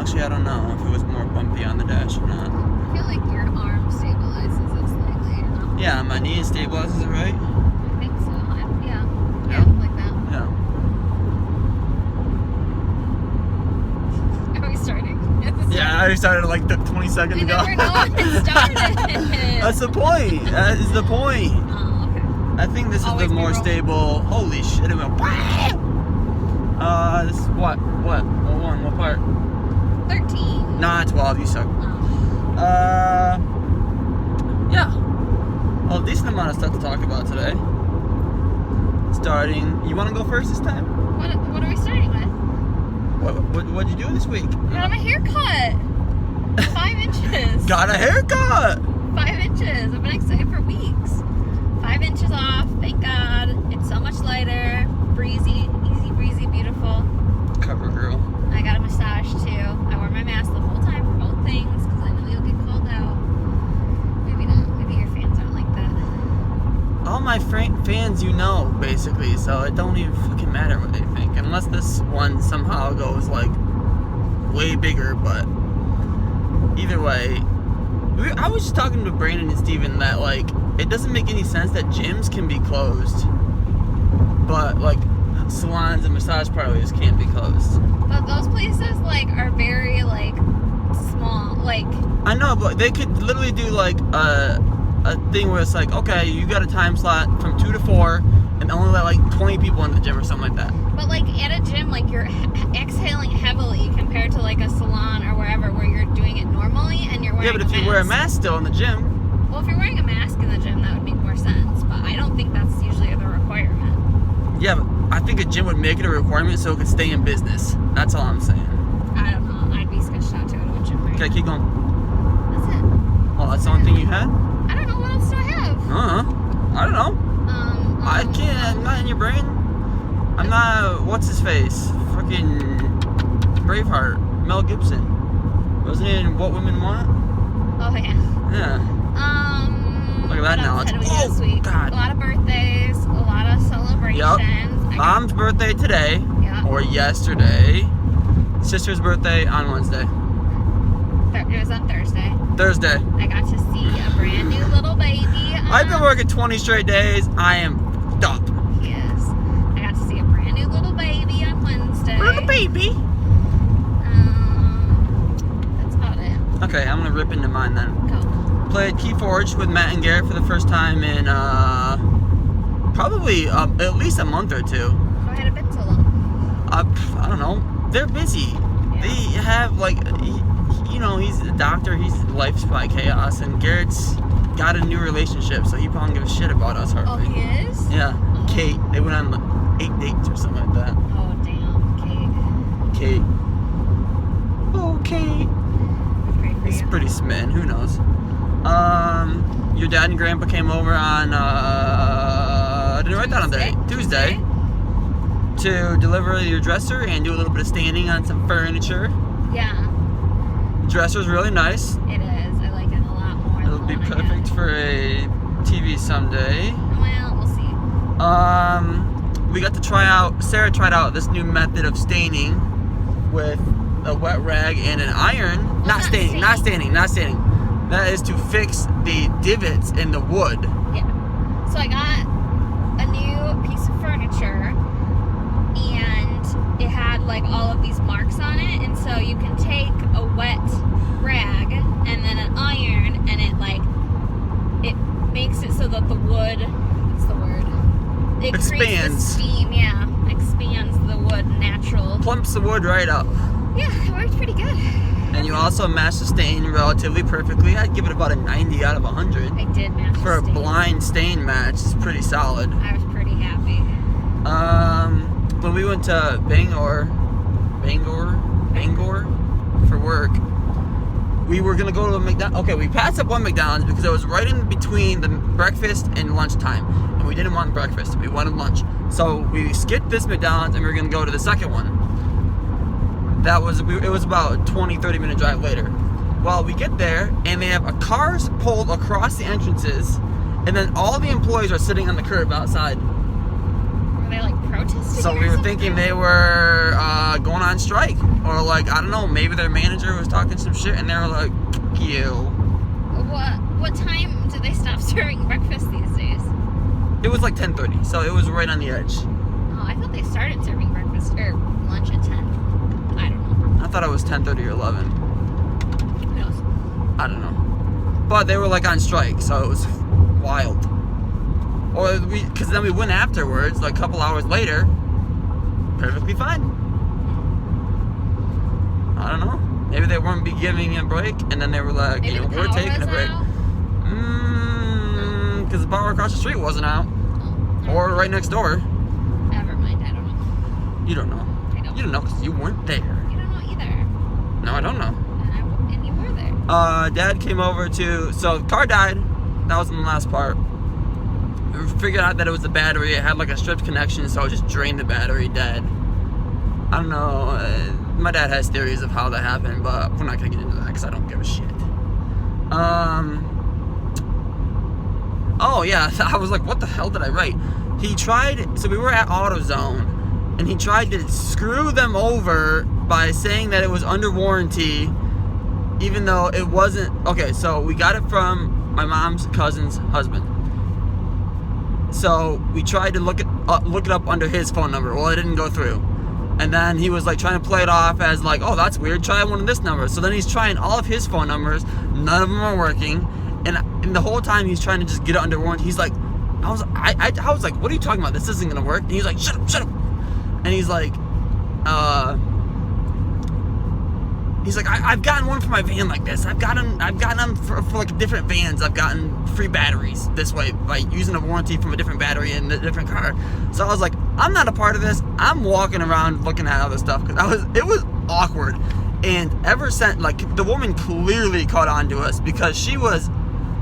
Actually, I don't know if it was more bumpy on the dash or not. I feel like your arm stabilizes it slightly. No? Yeah, my knee stabilizes it, right? I think so. Yeah. Yeah. Yeah, like that. Yeah. Are we starting? Yeah, I already started like 20 seconds We ago. never know when it started. That's the point. That is the point. Oh, okay. I think this is Always the be more rolling. stable. Holy shit! It went. This is what? What one? What part? 13. Nah, 12. You suck. Oh. Yeah. Well, a decent amount of stuff to talk about today. Starting. You want to go first this time? What are we starting with? What'd you do this week? I got my hair cut. 5 inches. Got a haircut. 5 inches. I've been excited for weeks. 5 inches off. Thank God. It's so much lighter. Breezy. Easy breezy. Beautiful. Cover girl. I got a massage too. I wore my mask the whole time for both things because I know you'll get called out. Maybe not. Maybe your fans aren't like that. All my fans, you know, basically. So it don't even fucking matter what they think, unless this one somehow goes like way bigger. But either way, I was just talking to Brandon and Steven that like it doesn't make any sense that gyms can be closed, but like salons and massage parlors can't be closed. But those places like are very like small. Like I know, but they could literally do like a thing where it's like, okay, you got a time slot from 2 to 4, and only let like 20 people in the gym or something like that. but like at a gym, like you're exhaling heavily compared to like a salon or wherever where you're doing it normally and you're wearing. Yeah, but if you wear a mask still in the gym. Well, if you're wearing a mask in the gym, that would make more sense. But I don't think that's usually the requirement. Yeah, but I think a gym would make it a requirement so it could stay in business. That's all I'm saying. I don't know. I'd be sketched out to go to a gym. Right? Okay, keep going. That's it. Oh, that's the only thing you had? I don't know. What else do I have? I don't know. I can't. I'm not in your brain. I'm not. What's his face? Freaking Braveheart. Mel Gibson. Wasn't it in What Women Want? Oh yeah. Yeah. Look at that what else knowledge. had we do Oh, this week? God. A lot of birthdays. A lot of celebrations. Mom's birthday today. Yeah. Or yesterday. Sister's birthday on Wednesday. It was on Thursday. Thursday. I got to see a brand new little baby. I've been working 20 straight days. I am up. Yes. I got to see a brand new little baby on Wednesday. Little baby. That's about it. Okay, I'm gonna rip into mine then. Go. Played Keyforge with Matt and Garrett for the first time in probably at least a month or two. Why had it been so long? I don't know. They're busy. Yeah. They have like, you know, he's a doctor. He's life's by chaos, and Garrett's got a new relationship, so he probably don't give a shit about us Oh, hardly. he is? Yeah, Oh. Kate. They went on like 8 dates or something like that. Oh, damn. Kate. Oh, Kate. That's great for He's you. pretty smitten. Who knows? Your dad and grandpa came over on I didn't write down on the date. Tuesday. To deliver your dresser and do a little bit of staining on some furniture. Yeah, The dresser's really nice. it is. I like it a lot more. It'll than be the one I perfect had. for a TV someday. Well, we'll see. We got to try out. Sarah tried out this new method of staining with a wet rag and an iron. Well, Not staining. That is to fix the divots in the wood. Yeah. So I got a new piece of furniture, and it had like all of these marks on it, and so you can take a wet rag and then an iron, and it makes it so that the wood, what's the word? It creates Expands. the steam, yeah. Expands the wood natural. Plumps the wood right up. Yeah, it worked pretty good. And you also match the stain relatively perfectly. I'd give it about a 90 out of 100. I did match For the a stain. blind stain match, it's pretty solid. I was pretty happy. When we went to Bangor for work, we were gonna go to a McDonald's. Okay, we passed up one McDonald's because it was right in between the breakfast and lunchtime, and we didn't want breakfast. We wanted lunch, so we skipped this McDonald's and we were gonna go to the second one. It was about a 20-30 minute drive later. Well, we get there and they have cars pulled across the entrances, and then all the employees are sitting on the curb outside. Were they like protesting? So or we were something? thinking they were going on strike, or like I don't know, maybe their manager was talking some shit, and they were like, "Fuck you." What time do they stop serving breakfast these days? It was like 10:30, so it was right on the edge. Oh, I thought they started serving breakfast or lunch at 10. I don't know. I thought it was 10:30 or 11. Who knows? I don't know. But they were like on strike, so it was wild. Or because then we went afterwards, like a couple hours later, perfectly fine. I don't know. Maybe they weren't giving a break, and then they were like, Maybe the we're power taking a was break. out? Because the bar across the street wasn't out, Oh, or right next door. never mind. I don't know. You don't know. I don't. You don't know because you weren't there. You don't know either. No, I don't know. And you were there. Dad came over so the car died. That was in the last part. We figured out that it was the battery. It had like a stripped connection, so it just drained the battery dead. I don't know. My dad has theories of how that happened, but we're not gonna get into that because I don't give a shit. Oh yeah, I was like, what the hell did I write? So we were at AutoZone, and he tried to screw them over by saying that it was under warranty, even though it wasn't. Okay, so we got it from my mom's cousin's husband. So we tried to look it up under his phone number. Well, it didn't go through. And then he was like trying to play it off as like, oh, that's weird. Try one of this number. So then he's trying all of his phone numbers. None of them are working. And the whole time he's trying to just get it under warranty. He's like, I was like, what are you talking about? This isn't gonna work. And he's like, shut up. And he's like, I've gotten one for my van like this. I've gotten them for like different vans. I've gotten free batteries this way by using a warranty from a different battery in a different car. So I was like, I'm not a part of this. I'm walking around looking at other stuff because it was awkward. And ever since, like, the woman clearly caught on to us because she was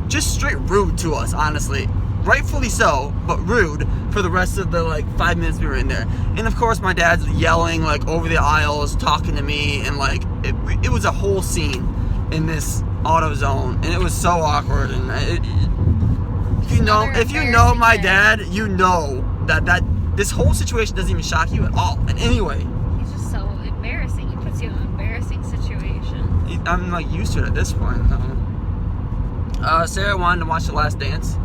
just straight rude to us, honestly. Rightfully so, but rude for the rest of the like 5 minutes we were in there. And of course my dad's yelling like over the aisles, talking to me, and like it was a whole scene in this AutoZone, and it was so awkward. And if you know my dad, you know that this whole situation doesn't even shock you at all. And anyway, He's just so embarrassing. He puts you in embarrassing situations. I'm like used to it at this point though. Sarah wanted to watch The Last Dance.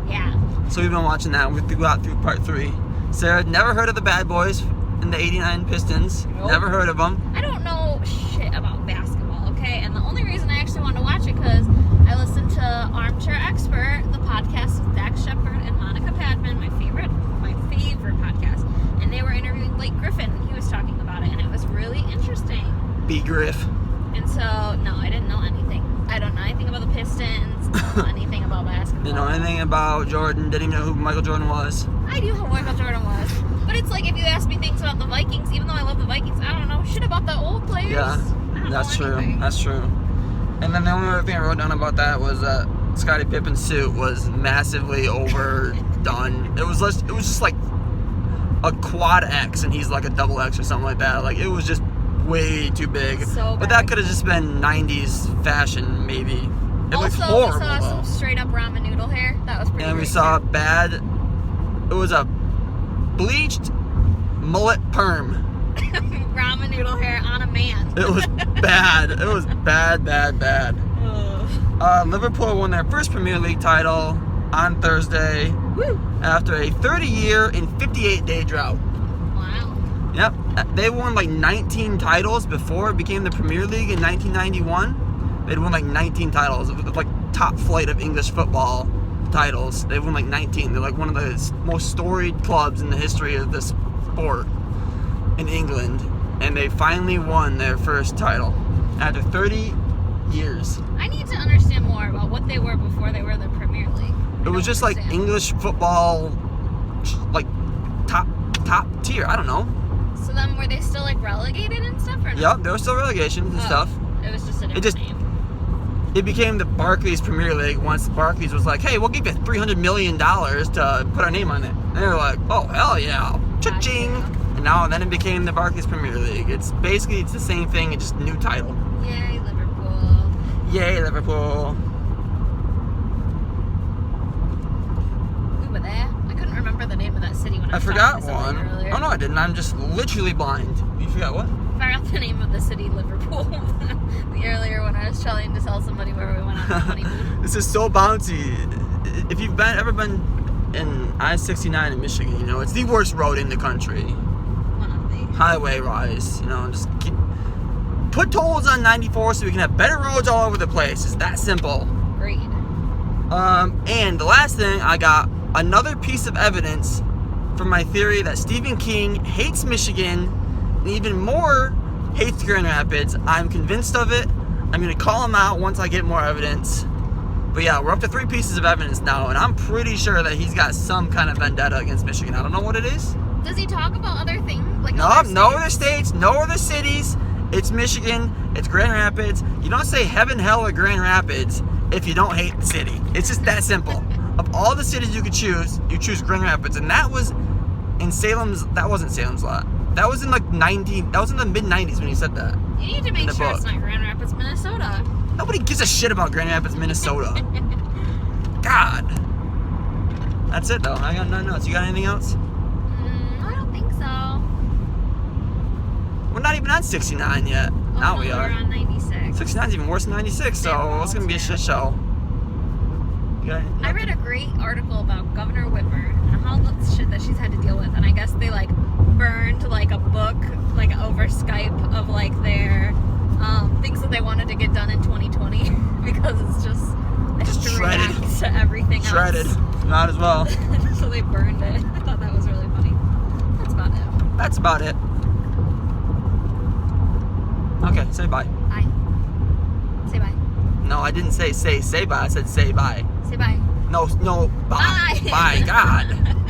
Yeah. So we've been watching that. We got through part 3. Sarah never heard of the Bad Boys and the '89 Pistons. Nope. Never heard of them. I don't know shit about basketball, okay? And the only reason I actually wanted to watch it because I listened to Armchair Expert, the podcast with Dax Shepard and Monica Padman, my favorite podcast. And they were interviewing Blake Griffin, and he was talking about it, and it was really interesting. B. Griff. And so, no, I didn't know anything. I don't know anything about the Pistons. I don't know anything about basketball. Didn't know anything about Jordan. Didn't even know who Michael Jordan was. I knew who Michael Jordan was. But it's like if you ask me things about the Vikings, even though I love the Vikings, I don't know shit about the old players. Yeah, I don't that's know true. anything. That's true. And then the only other thing I wrote down about that was that Scottie Pippen's suit was massively overdone. It was just like a quad X, and he's like a double X or something like that. Like it was just way too big. So but bad. that could have just been 90s fashion, maybe. It looked Also, horrible, we saw though. some straight up ramen noodle hair. That was pretty And we great. saw it was a bleached mullet perm. ramen noodle hair on a man. It was bad. It was bad. Ugh. Liverpool won their first Premier League title on Thursday Woo. after a 30-year and 58-day drought. Wow. Yep. They won like 19 titles before it became the Premier League in 1991. They'd won like 19 titles. It was like top flight of English football titles. They won like 19. They're like one of the most storied clubs in the history of this sport in England. And they finally won their first title after 30 years. I need to understand more about what they were before they were the Premier League. It was just like English football, like top tier. I don't know. So then were they still like relegated and stuff or no? Yep, there was still relegations and stuff. It was just a different name. It became the Barclays Premier League once Barclays was like, hey, we'll give you $300 million to put our name on it. And they were like, oh, hell yeah, cha-ching. And then it became the Barclays Premier League. It's the same thing, it's just new title. Yay, Liverpool. Yay, Liverpool. We were there. I couldn't remember the name of that city when I I was forgot talking to one. somebody earlier. Oh no, I didn't. I'm just literally blind. You forgot what? I forgot the name of the city, Liverpool. The earlier when I was trying to tell somebody where we went on the honeymoon. This is so bouncy. If you've ever been in I-69 in Michigan, you know it's the worst road in the country. One of the. Highway-wise, you know, just put tolls on 94 so we can have better roads all over the place. It's that simple. Agreed. And the last thing, I got another piece of evidence for my theory that Stephen King hates Michigan and even more hates Grand Rapids. I'm convinced of it. I'm going to call him out once I get more evidence. But yeah, we're up to 3 pieces of evidence now, and I'm pretty sure that he's got some kind of vendetta against Michigan. I don't know what it is. Does he talk about other things? Like No, other no other states? states, no other cities. It's Michigan. It's Grand Rapids. You don't say heaven, hell, or Grand Rapids if you don't hate the city. It's just that simple. Of all the cities you could choose, you choose Grand Rapids, and that was in Salem's. That wasn't Salem's Lot. That was in like That was in the mid '90s when he said that. You need to make the sure book. it's not Grand Rapids, Minnesota. Nobody gives a shit about Grand Rapids, Minnesota. God. That's it though. I got nothing else. You got anything else? I don't think so. We're not even on 69 yet. Now no, we are. We're on 96. 69's even worse than 96, so it's gonna be a shit show. Okay. I read a great article about Governor Whitmer and all the shit that she's had to deal with, and I guess they like burned like a book like over Skype of like their things that they wanted to get done in 2020 because it's just shredded. to everything Shredded. else. Might as well. So they burned it. I thought that was really funny. That's about it. That's about it. Okay, say bye. Bye. Say bye. No, I didn't say bye. I said say bye. Say bye. No, bye. Bye. Bye, God.